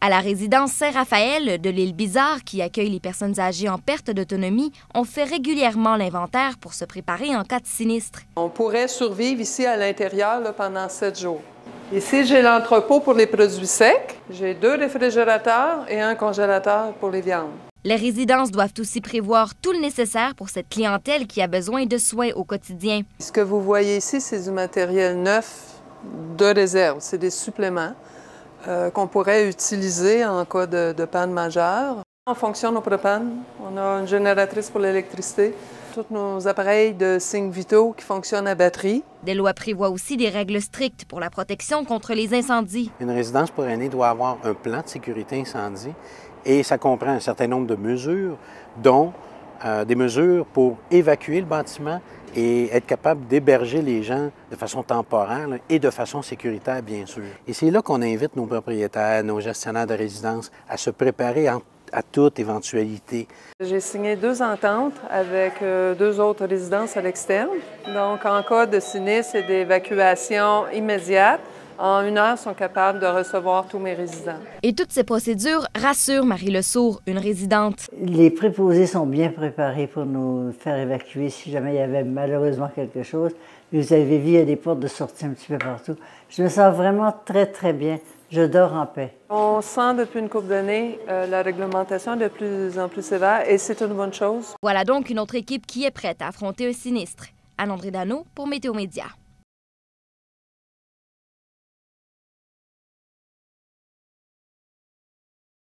À la résidence Saint-Raphaël de l'île Bizarre, qui accueille les personnes âgées en perte d'autonomie, on fait régulièrement l'inventaire pour se préparer en cas de sinistre. On pourrait survivre ici à l'intérieur pendant 7 jours. Ici, j'ai l'entrepôt pour les produits secs. J'ai 2 réfrigérateurs et un congélateur pour les viandes. Les résidences doivent aussi prévoir tout le nécessaire pour cette clientèle qui a besoin de soins au quotidien. Ce que vous voyez ici, c'est du matériel neuf de réserve. C'est des suppléments qu'on pourrait utiliser en cas de panne majeure. On fonctionne au propane. On a une génératrice pour l'électricité. Tous nos appareils de signes vitaux qui fonctionnent à batterie. Des lois prévoient aussi des règles strictes pour la protection contre les incendies. Une résidence pour aînés doit avoir un plan de sécurité incendie et ça comprend un certain nombre de mesures, dont des mesures pour évacuer le bâtiment et être capable d'héberger les gens de façon temporaire et de façon sécuritaire, bien sûr. Et c'est là qu'on invite nos propriétaires, nos gestionnaires de résidences à se préparer à toute éventualité. J'ai signé 2 ententes avec 2 autres résidences à l'externe. Donc, en cas de sinistre et d'évacuation immédiate, en 1 heure, ils sont capables de recevoir tous mes résidents. Et toutes ces procédures rassurent Marie Lesourd, une résidente. Les préposés sont bien préparés pour nous faire évacuer si jamais il y avait malheureusement quelque chose. Vous avez vu, il y a des portes de sortie un petit peu partout. Je me sens vraiment très, très bien. Je dors en paix. On sent depuis une couple d'années la réglementation est de plus en plus sévère et c'est une bonne chose. Voilà donc une autre équipe qui est prête à affronter un sinistre. Anne-André Dano pour Météo Média.